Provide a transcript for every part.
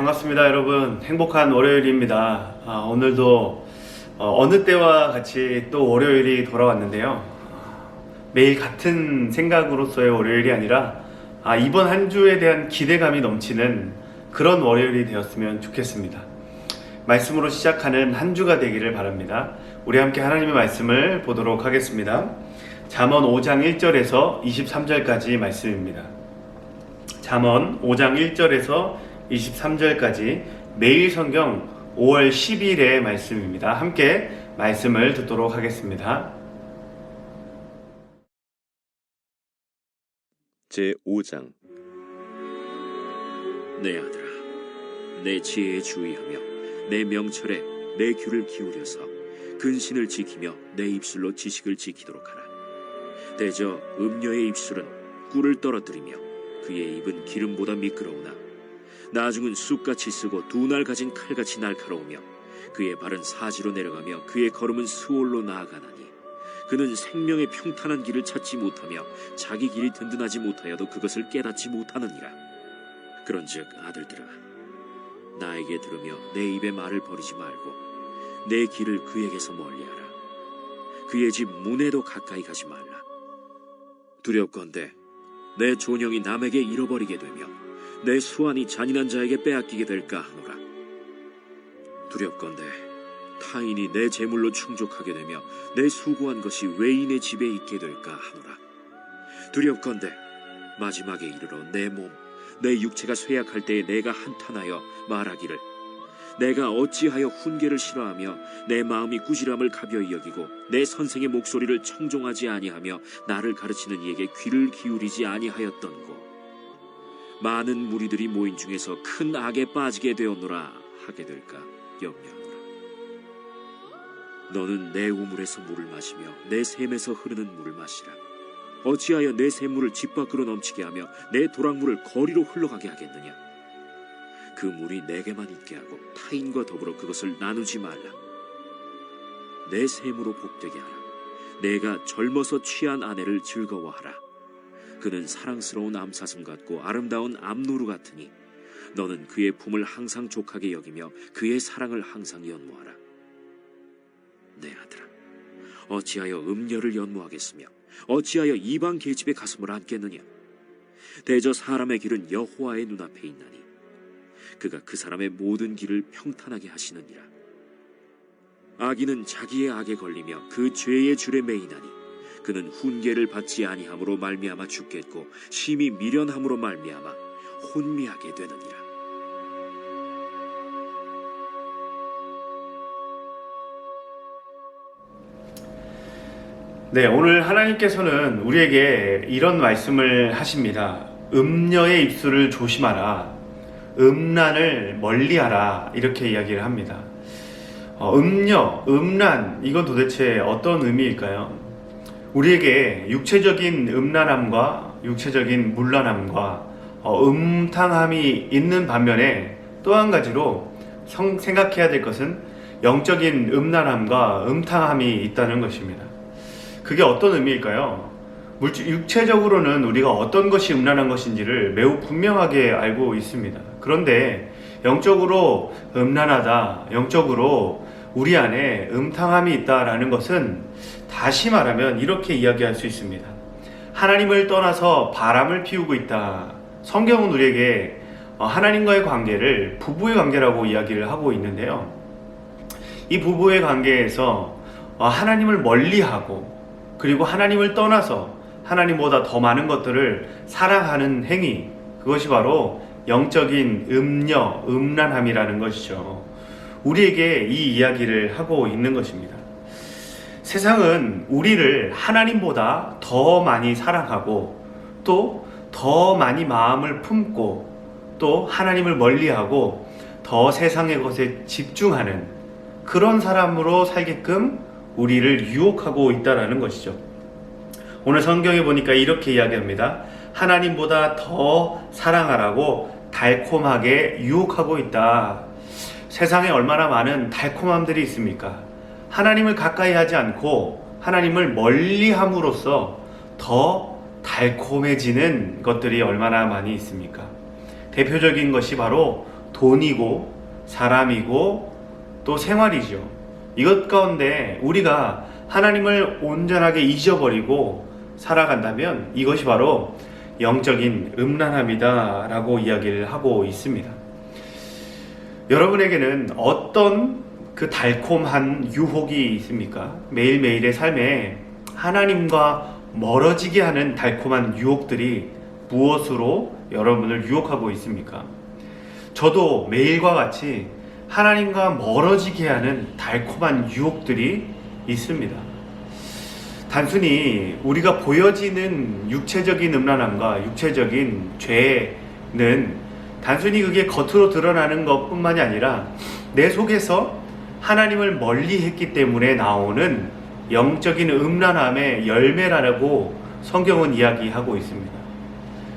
반갑습니다, 여러분. 행복한 월요일입니다. 오늘도 어느 때와 같이 또 월요일이 돌아왔는데요. 매일 같은 생각으로서의 월요일이 아니라 이번 한 주에 대한 기대감이 넘치는 그런 월요일이 되었으면 좋겠습니다. 말씀으로 시작하는 한 주가 되기를 바랍니다. 우리 함께 하나님의 말씀을 보도록 하겠습니다. 잠언 5장 1절에서 23절까지 말씀입니다. 잠언 5장 1절에서 23절까지 매일 성경 5월 10일의 말씀입니다. 함께 말씀을 듣도록 하겠습니다. 제5장 내 아들아, 내 지혜에 주의하며 내 명철에 내 귀를 기울여서 근신을 지키며 내 입술로 지식을 지키도록 하라. 대저 음녀의 입술은 꿀을 떨어뜨리며 그의 입은 기름보다 미끄러우나 나중은 쑥같이 쓰고 두 날 가진 칼같이 날카로우며 그의 발은 사지로 내려가며 그의 걸음은 스올로 나아가나니 그는 생명의 평탄한 길을 찾지 못하며 자기 길이 든든하지 못하여도 그것을 깨닫지 못하느니라. 그런즉 아들들아, 나에게 들으며 내 입의 말을 버리지 말고 내 길을 그에게서 멀리하라. 그의 집 문에도 가까이 가지 말라. 두렵건대 내 존영이 남에게 잃어버리게 되며 내 수완이 잔인한 자에게 빼앗기게 될까 하노라. 두렵건대 타인이 내 재물로 충족하게 되며 내 수고한 것이 외인의 집에 있게 될까 하노라. 두렵건대 마지막에 이르러 내 몸, 내 육체가 쇠약할 때에 내가 한탄하여 말하기를 내가 어찌하여 훈계를 싫어하며 내 마음이 꾸지람을 가벼이 여기고 내 선생의 목소리를 청종하지 아니하며 나를 가르치는 이에게 귀를 기울이지 아니하였던고. 많은 무리들이 모인 중에서 큰 악에 빠지게 되었노라 하게 될까 염려하노라. 너는 내 우물에서 물을 마시며 내 샘에서 흐르는 물을 마시라. 어찌하여 내 샘물을 집 밖으로 넘치게 하며 내 도랑물을 거리로 흘러가게 하겠느냐. 그 물이 내게만 있게 하고 타인과 더불어 그것을 나누지 말라. 내 샘으로 복되게 하라. 내가 젊어서 취한 아내를 즐거워하라. 그는 사랑스러운 암사슴 같고 아름다운 암노루 같으니 너는 그의 품을 항상 족하게 여기며 그의 사랑을 항상 연모하라. 내 아들아, 어찌하여 음녀를 연모하겠으며 어찌하여 이방 계집의 가슴을 안겠느냐. 대저 사람의 길은 여호와의 눈앞에 있나니 그가 그 사람의 모든 길을 평탄하게 하시느니라. 악인은 자기의 악에 걸리며 그 죄의 줄에 매이나니 그는 훈계를 받지 아니함으로 말미암아 죽겠고 심히 미련함으로 말미암아 혼미하게 되느니라. 네, 오늘 하나님께서는 우리에게 이런 말씀을 하십니다. 음녀의 입술을 조심하라. 음란을 멀리하라. 이렇게 이야기를 합니다. 음녀, 음란, 이건 도대체 어떤 의미일까요? 우리에게 육체적인 음란함과 육체적인 문란함과 음탕함이 있는 반면에 또 한 가지로 생각해야 될 것은 영적인 음란함과 음탕함이 있다는 것입니다. 그게 어떤 의미일까요? 육체적으로는 우리가 어떤 것이 음란한 것인지를 매우 분명하게 알고 있습니다. 그런데 영적으로 음란하다, 영적으로 우리 안에 음탕함이 있다라는 것은 다시 말하면 이렇게 이야기할 수 있습니다. 하나님을 떠나서 바람을 피우고 있다. 성경은 우리에게 하나님과의 관계를 부부의 관계라고 이야기를 하고 있는데요. 이 부부의 관계에서 하나님을 멀리하고 그리고 하나님을 떠나서 하나님보다 더 많은 것들을 사랑하는 행위, 그것이 바로 영적인 음녀, 음란함이라는 것이죠. 우리에게 이 이야기를 하고 있는 것입니다. 세상은 우리를 하나님보다 더 많이 사랑하고 또 더 많이 마음을 품고 또 하나님을 멀리하고 더 세상의 것에 집중하는 그런 사람으로 살게끔 우리를 유혹하고 있다는 것이죠. 오늘 성경에 보니까 이렇게 이야기합니다. 하나님보다 더 사랑하라고 달콤하게 유혹하고 있다. 세상에 얼마나 많은 달콤함들이 있습니까? 하나님을 가까이 하지 않고 하나님을 멀리 함으로써 더 달콤해지는 것들이 얼마나 많이 있습니까? 대표적인 것이 바로 돈이고 사람이고 또 생활이죠. 이것 가운데 우리가 하나님을 온전하게 잊어버리고 살아간다면 이것이 바로 영적인 음란함이다 라고 이야기를 하고 있습니다. 여러분에게는 어떤 그 달콤한 유혹이 있습니까? 매일매일의 삶에 하나님과 멀어지게 하는 달콤한 유혹들이 무엇으로 여러분을 유혹하고 있습니까? 저도 매일과 같이 하나님과 멀어지게 하는 달콤한 유혹들이 있습니다. 단순히 우리가 보여지는 육체적인 음란함과 육체적인 죄는 단순히 그게 겉으로 드러나는 것뿐만이 아니라 내 속에서 하나님을 멀리했기 때문에 나오는 영적인 음란함의 열매라고 성경은 이야기하고 있습니다.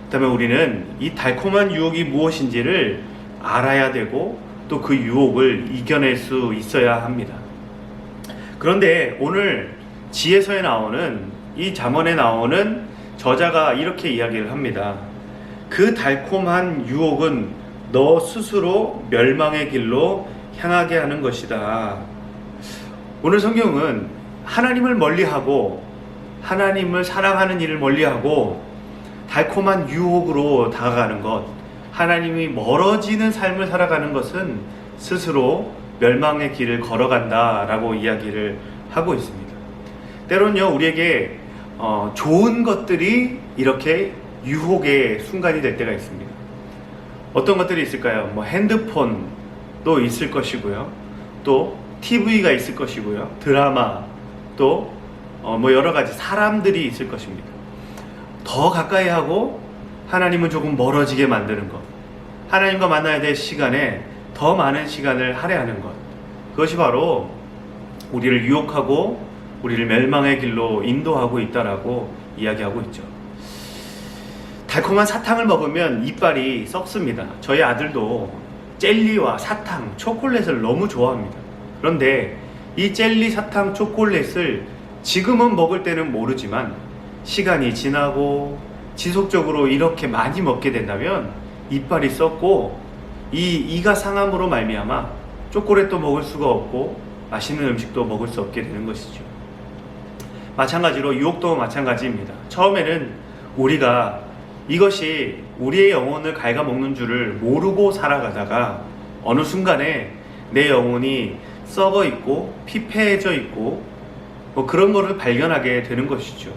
그렇다면 우리는 이 달콤한 유혹이 무엇인지를 알아야 되고 또 그 유혹을 이겨낼 수 있어야 합니다. 그런데 오늘 지혜서에 나오는 이 잠언에 나오는 저자가 이렇게 이야기를 합니다. 그 달콤한 유혹은 너 스스로 멸망의 길로 향하게 하는 것이다. 오늘 성경은 하나님을 멀리하고 하나님을 사랑하는 일을 멀리하고 달콤한 유혹으로 다가가는 것, 하나님이 멀어지는 삶을 살아가는 것은 스스로 멸망의 길을 걸어간다라고 이야기를 하고 있습니다. 때론요 우리에게 좋은 것들이 이렇게 유혹의 순간이 될 때가 있습니다. 어떤 것들이 있을까요? 핸드폰도 있을 것이고요, 또 TV가 있을 것이고요, 드라마, 또 여러 가지 사람들이 있을 것입니다. 더 가까이 하고 하나님은 조금 멀어지게 만드는 것, 하나님과 만나야 될 시간에 더 많은 시간을 할애하는 것, 그것이 바로 우리를 유혹하고 우리를 멸망의 길로 인도하고 있다라고 이야기하고 있죠. 달콤한 사탕을 먹으면 이빨이 썩습니다. 저희 아들도 젤리와 사탕, 초콜릿을 너무 좋아합니다. 그런데 이 젤리, 사탕, 초콜릿을 지금은 먹을 때는 모르지만 시간이 지나고 지속적으로 이렇게 많이 먹게 된다면 이빨이 썩고 이가 상함으로 말미암아 초콜릿도 먹을 수가 없고 맛있는 음식도 먹을 수 없게 되는 것이죠. 마찬가지로 유혹도 마찬가지입니다. 처음에는 우리가 이것이 우리의 영혼을 갉아먹는 줄을 모르고 살아가다가 어느 순간에 내 영혼이 썩어 있고 피폐해져 있고 그런 것을 발견하게 되는 것이죠.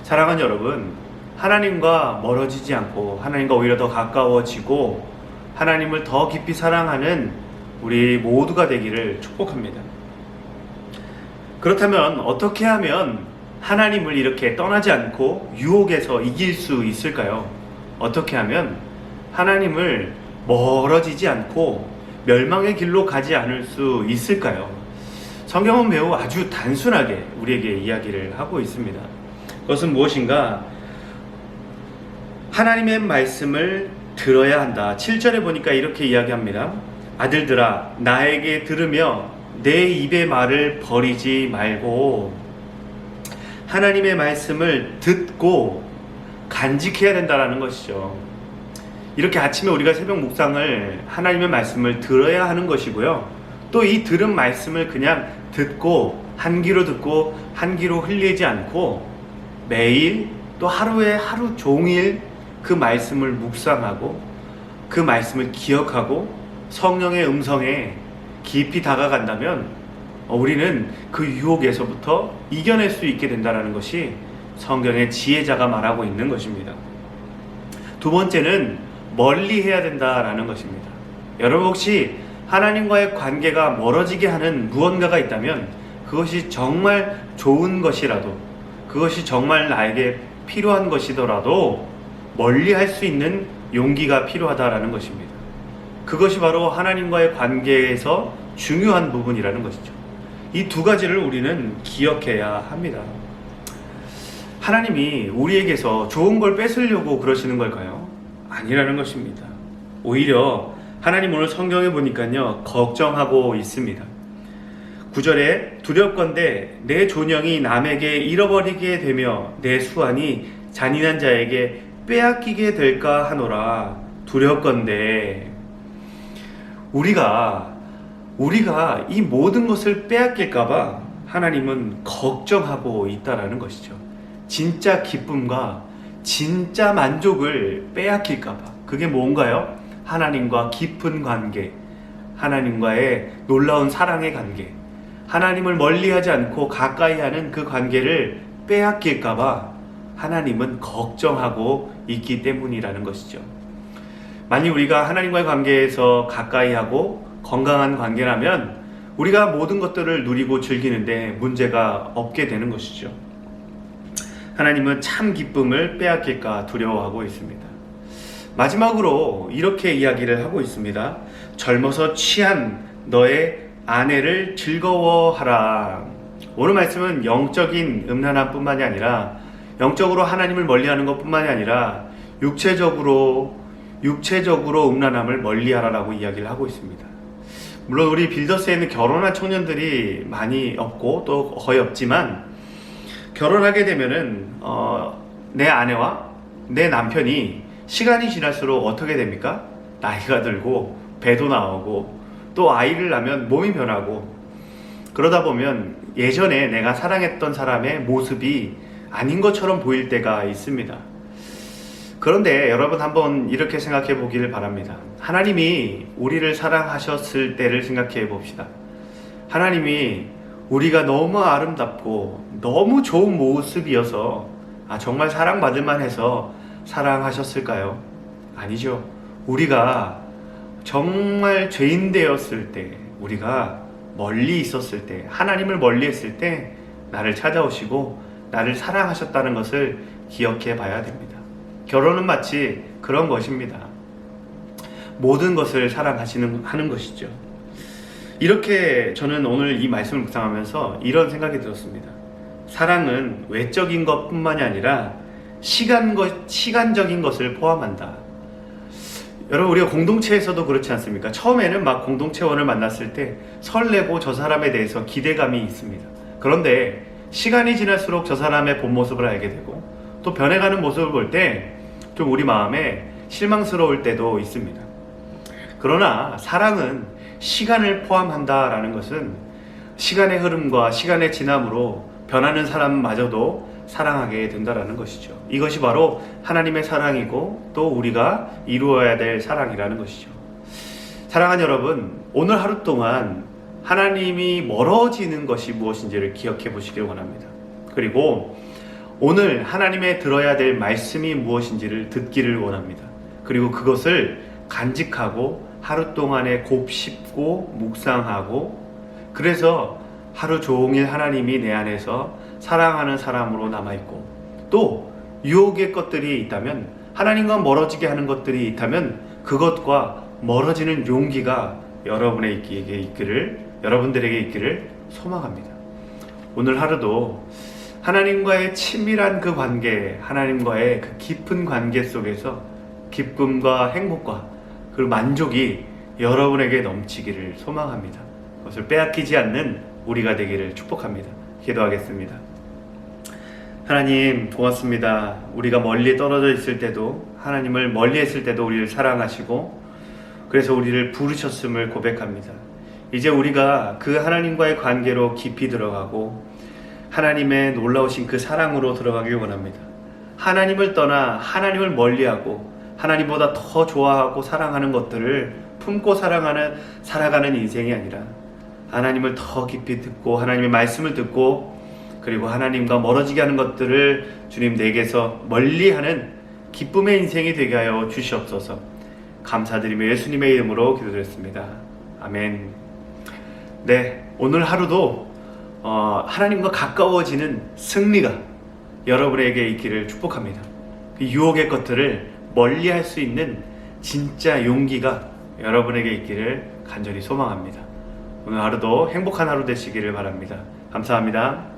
사랑하는 여러분, 하나님과 멀어지지 않고 하나님과 오히려 더 가까워지고 하나님을 더 깊이 사랑하는 우리 모두가 되기를 축복합니다. 그렇다면 어떻게 하면 하나님을 이렇게 떠나지 않고 유혹에서 이길 수 있을까요? 어떻게 하면 하나님을 멀어지지 않고 멸망의 길로 가지 않을 수 있을까요? 성경은 매우 아주 단순하게 우리에게 이야기를 하고 있습니다. 그것은 무엇인가? 하나님의 말씀을 들어야 한다. 7절에 보니까 이렇게 이야기합니다. 아들들아, 나에게 들으며 내 입의 말을 버리지 말고 하나님의 말씀을 듣고 간직해야 된다는 것이죠. 이렇게 아침에 우리가 새벽 묵상을 하나님의 말씀을 들어야 하는 것이고요, 또 이 들은 말씀을 그냥 듣고 한 귀로 듣고 한 귀로 흘리지 않고 매일 또 하루에 하루 종일 그 말씀을 묵상하고 그 말씀을 기억하고 성령의 음성에 깊이 다가간다면 우리는 그 유혹에서부터 이겨낼 수 있게 된다는 것이 성경의 지혜자가 말하고 있는 것입니다. 두 번째는 멀리 해야 된다라는 것입니다. 여러분 혹시 하나님과의 관계가 멀어지게 하는 무언가가 있다면 그것이 정말 좋은 것이라도, 그것이 정말 나에게 필요한 것이더라도 멀리 할 수 있는 용기가 필요하다라는 것입니다. 그것이 바로 하나님과의 관계에서 중요한 부분이라는 것이죠. 이 두 가지를 우리는 기억해야 합니다. 하나님이 우리에게서 좋은 걸 뺏으려고 그러시는 걸까요? 아니라는 것입니다. 오히려 하나님 오늘 성경에 보니까요, 걱정하고 있습니다. 9절에 두렵건대 내 존영이 남에게 잃어버리게 되며 내 수완이 잔인한 자에게 빼앗기게 될까 하노라. 두렵건대, 우리가 이 모든 것을 빼앗길까봐 하나님은 걱정하고 있다라는 것이죠. 진짜 기쁨과 진짜 만족을 빼앗길까봐. 그게 뭔가요? 하나님과 깊은 관계, 하나님과의 놀라운 사랑의 관계, 하나님을 멀리하지 않고 가까이하는 그 관계를 빼앗길까봐 하나님은 걱정하고 있기 때문이라는 것이죠. 만약 우리가 하나님과의 관계에서 가까이하고 건강한 관계라면 우리가 모든 것들을 누리고 즐기는데 문제가 없게 되는 것이죠. 하나님은 참 기쁨을 빼앗길까 두려워하고 있습니다. 마지막으로 이렇게 이야기를 하고 있습니다. 젊어서 취한 너의 아내를 즐거워하라. 오늘 말씀은 영적인 음란함 뿐만이 아니라 영적으로 하나님을 멀리하는 것 뿐만이 아니라 육체적으로 음란함을 멀리하라라고 이야기를 하고 있습니다. 물론 우리 빌더스에는 결혼한 청년들이 많이 없고 또 거의 없지만 결혼하게 되면은 내 아내와 내 남편이 시간이 지날수록 어떻게 됩니까? 나이가 들고 배도 나오고 또 아이를 낳으면 몸이 변하고 그러다 보면 예전에 내가 사랑했던 사람의 모습이 아닌 것처럼 보일 때가 있습니다. 그런데 여러분 한번 이렇게 생각해 보기를 바랍니다. 하나님이 우리를 사랑하셨을 때를 생각해 봅시다. 하나님이 우리가 너무 아름답고 너무 좋은 모습이어서 정말 사랑받을 만해서 사랑하셨을까요? 아니죠. 우리가 정말 죄인 되었을 때, 우리가 멀리 있었을 때, 하나님을 멀리 했을 때 나를 찾아오시고 나를 사랑하셨다는 것을 기억해 봐야 됩니다. 결혼은 마치 그런 것입니다. 모든 것을 하는 것이죠. 이렇게 저는 오늘 이 말씀을 묵상하면서 이런 생각이 들었습니다. 사랑은 외적인 것 뿐만이 아니라 시간적인 것을 포함한다. 여러분, 우리가 공동체에서도 그렇지 않습니까? 처음에는 막 공동체원을 만났을 때 설레고 저 사람에 대해서 기대감이 있습니다. 그런데 시간이 지날수록 저 사람의 본 모습을 알게 되고 또 변해가는 모습을 볼 때 좀 우리 마음에 실망스러울 때도 있습니다. 그러나 사랑은 시간을 포함한다라는 것은 시간의 흐름과 시간의 지남으로 변하는 사람마저도 사랑하게 된다라는 것이죠. 이것이 바로 하나님의 사랑이고 또 우리가 이루어야 될 사랑이라는 것이죠. 사랑하는 여러분, 오늘 하루 동안 하나님이 멀어지는 것이 무엇인지를 기억해 보시길 원합니다. 그리고 오늘 하나님의 들어야 될 말씀이 무엇인지를 듣기를 원합니다. 그리고 그것을 간직하고 하루 동안에 곱씹고 묵상하고 그래서 하루 종일 하나님이 내 안에서 사랑하는 사람으로 남아있고 또 유혹의 것들이 있다면 하나님과 멀어지게 하는 것들이 있다면 그것과 멀어지는 용기가 여러분들에게 있기를 소망합니다. 오늘 하루도 하나님과의 친밀한 그 관계, 하나님과의 그 깊은 관계 속에서 기쁨과 행복과 그 만족이 여러분에게 넘치기를 소망합니다. 그것을 빼앗기지 않는 우리가 되기를 축복합니다. 기도하겠습니다. 하나님 고맙습니다. 우리가 멀리 떨어져 있을 때도 하나님을 멀리 했을 때도 우리를 사랑하시고 그래서 우리를 부르셨음을 고백합니다. 이제 우리가 그 하나님과의 관계로 깊이 들어가고 하나님의 놀라우신 그 사랑으로 들어가길 원합니다. 하나님을 떠나 하나님을 멀리하고 하나님보다 더 좋아하고 사랑하는 것들을 품고 살아가는 인생이 아니라 하나님을 더 깊이 듣고 하나님의 말씀을 듣고 그리고 하나님과 멀어지게 하는 것들을 주님 내게서 멀리하는 기쁨의 인생이 되게 하여 주시옵소서. 감사드리며 예수님의 이름으로 기도드렸습니다. 아멘. 네, 오늘 하루도 하나님과 가까워지는 승리가 여러분에게 있기를 축복합니다. 그 유혹의 것들을 멀리할 수 있는 진짜 용기가 여러분에게 있기를 간절히 소망합니다. 오늘 하루도 행복한 하루 되시기를 바랍니다. 감사합니다.